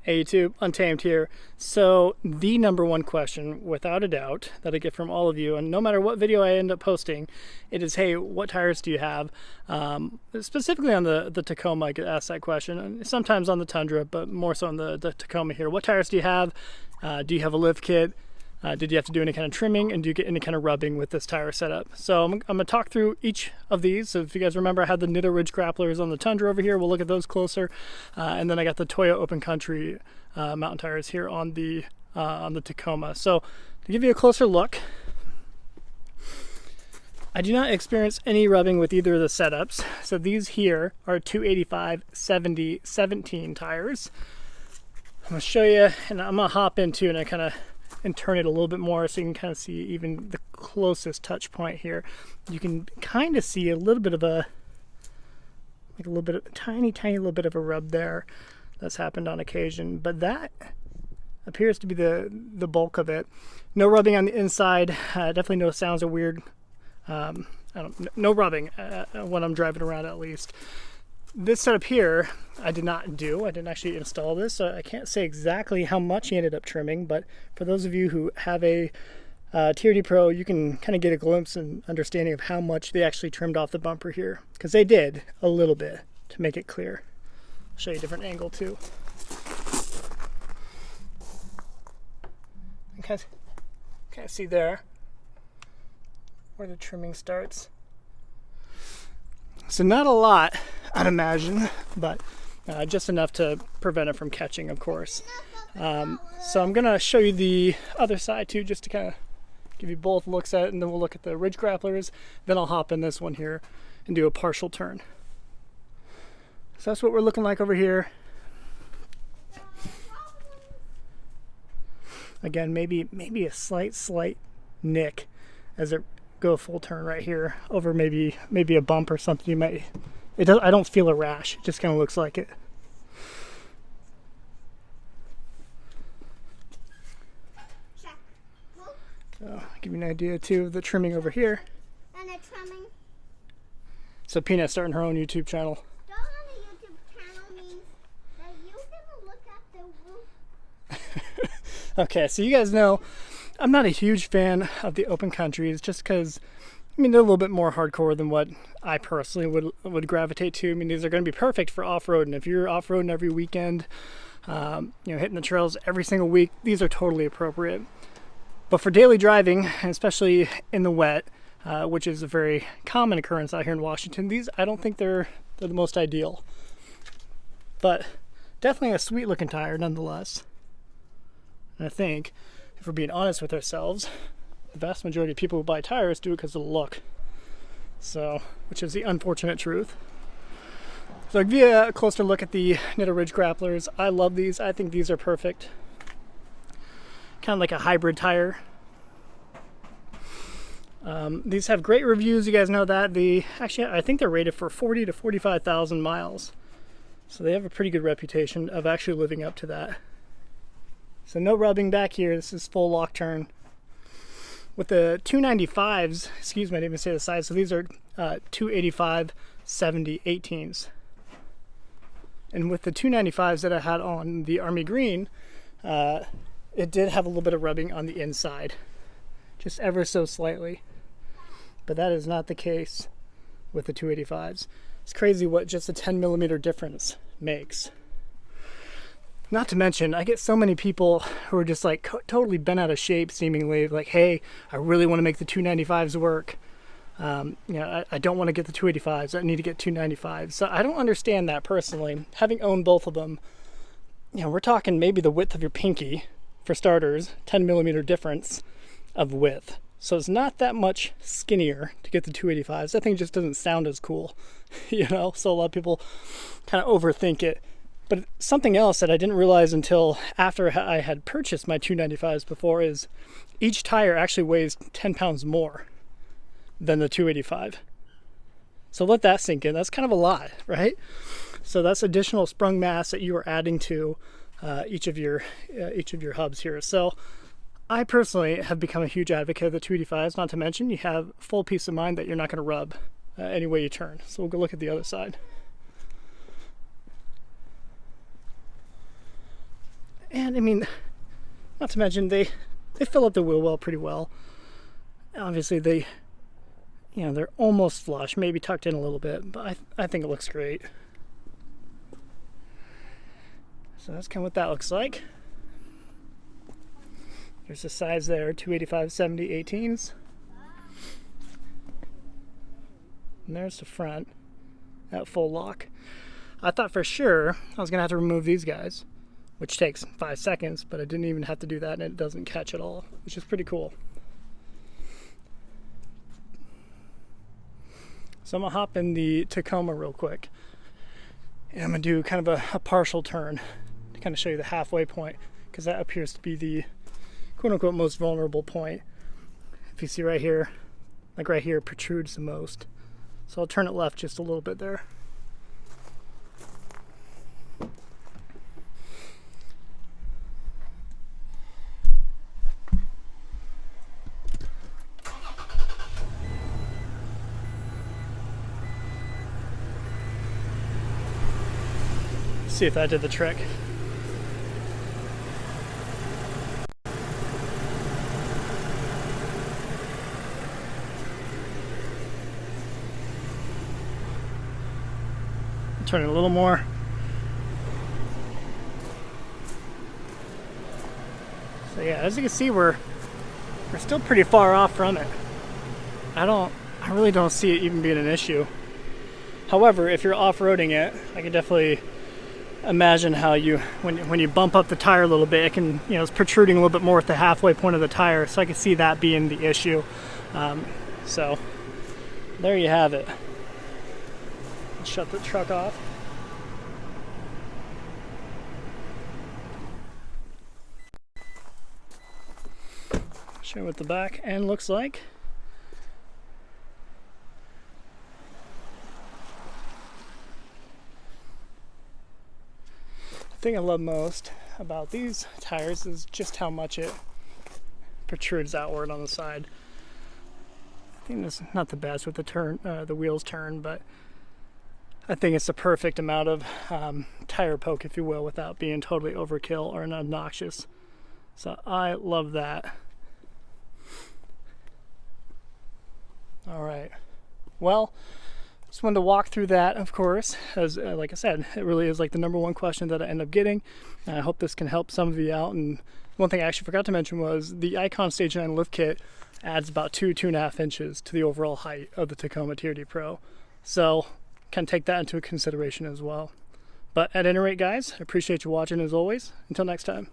Hey YouTube, Untamed here. So the number one question, without a doubt, that I get from all of you, and no matter what video I end up posting, it is, hey, what tires do you have? Specifically on the Tacoma, I get asked that question, and sometimes on the Tundra, but more so on the Tacoma here. What tires do you have? Do you have a lift kit? Did you have to do any kind of trimming, and do you get any kind of rubbing with this tire setup? So I'm going to talk through each of these. So if you guys remember, I had the Nitto Ridge Grapplers on the Tundra over here. We'll look at those closer. And then I got the Toyo Open Country mountain tires here on the Tacoma. So to give you a closer look, I do not experience any rubbing with either of the setups. So these here are 285/70/17 tires. I'm going to show you, and I'm going to hop into and turn it a little bit more so you can kind of see even the closest touch point here. You can kind of see a little bit of a tiny little bit of a rub there that's happened on occasion, but that appears to be the bulk of it. No rubbing on the inside. Definitely no sounds are weird. No rubbing when I'm driving around, at least. This setup here, I did not do. I didn't actually install this, so I can't say exactly how much he ended up trimming, but for those of you who have a TRD Pro, you can kind of get a glimpse and understanding of how much they actually trimmed off the bumper here, because they did a little bit to make it clear. I'll show you a different angle too. Okay, kind of see there where the trimming starts. So not a lot, I'd imagine, but just enough to prevent it from catching, of course. So I'm gonna show you the other side too, just to kind of give you both looks at it, and then we'll look at the Ridge Grapplers. Then I'll hop in this one here and do a partial turn. So that's what we're looking like over here. Again, maybe a slight nick as it go full turn right here over maybe a bump or something. I don't feel a rash. It just kind of looks like it. So give you an idea too of the trimming over here. And the trimming. So Peanut's starting her own YouTube channel. Starting a YouTube channel means that you're gonna look at the roof. Okay, so you guys know I'm not a huge fan of the open countries, just because, I mean, they're a little bit more hardcore than what I personally would gravitate to. I mean, these are going to be perfect for off-roading. If you're off-roading every weekend, hitting the trails every single week, these are totally appropriate. But for daily driving, and especially in the wet, which is a very common occurrence out here in Washington, these, I don't think they're the most ideal. But definitely a sweet looking tire nonetheless. And I think, if we're being honest with ourselves, the vast majority of people who buy tires do it because of the look. So, which is the unfortunate truth. So I'll give you a closer look at the Nitto Ridge Grapplers. I love these. I think these are perfect. Kind of like a hybrid tire. These have great reviews. You guys know that. I think they're rated for 40 to 45,000 miles. So they have a pretty good reputation of actually living up to that. So no rubbing back here. This is full lock turn. With the 295s, excuse me, I didn't even say the size. So these are 285/70/18s. And with the 295s that I had on the Army Green, it did have a little bit of rubbing on the inside, just ever so slightly. But that is not the case with the 285s. It's crazy what just a 10mm difference makes. Not to mention, I get so many people who are just like totally bent out of shape, seemingly like, hey, I really want to make the 295s work. I don't want to get the 285s. I need to get 295s. So I don't understand that personally. Having owned both of them, we're talking maybe the width of your pinky for starters, 10mm difference of width. So it's not that much skinnier to get the 285s. That thing just doesn't sound as cool, So a lot of people kind of overthink it. But something else that I didn't realize until after I had purchased my 295s before is each tire actually weighs 10 pounds more than the 285. So let that sink in. That's kind of a lot, right? So that's additional sprung mass that you are adding to each of your hubs here. So I personally have become a huge advocate of the 285s, not to mention you have full peace of mind that you're not going to rub any way you turn. So we'll go look at the other side. And I mean, not to mention they fill up the wheel well pretty well. Obviously they, you know, they're almost flush, maybe tucked in a little bit, but I think it looks great. So that's kind of what that looks like. There's the size there, 285, 70, 18s. And there's the front at full lock. I thought for sure I was gonna have to remove these guys, which takes 5 seconds, but I didn't even have to do that and it doesn't catch at all, which is pretty cool. So I'm gonna hop in the Tacoma real quick. And I'm gonna do kind of a partial turn to kind of show you the halfway point, because that appears to be the quote unquote most vulnerable point. If you see right here, like right here protrudes the most. So I'll turn it left just a little bit there. See if that did the trick. Turn it a little more. So yeah, as you can see, we're still pretty far off from it. I really don't see it even being an issue. However, if you're off-roading it, I can definitely imagine how when you bump up the tire a little bit, it can, you know, it's protruding a little bit more at the halfway point of the tire, so I can see that being the issue. So there you have it. Shut the truck off. Show you what the back end looks like. The thing I love most about these tires is just how much it protrudes outward on the side. I think that's not the best with the wheels turn, but I think it's the perfect amount of tire poke, if you will, without being totally overkill or obnoxious. So I love that. All right. Well, just wanted to walk through that, of course, as like I said, it really is like the #1 question that I end up getting. And I hope this can help some of you out. And one thing I actually forgot to mention was the Icon Stage 9 lift kit adds about 2.5 inches to the overall height of the Tacoma TRD Pro. So can take that into consideration as well. But at any rate, guys, I appreciate you watching as always. Until next time.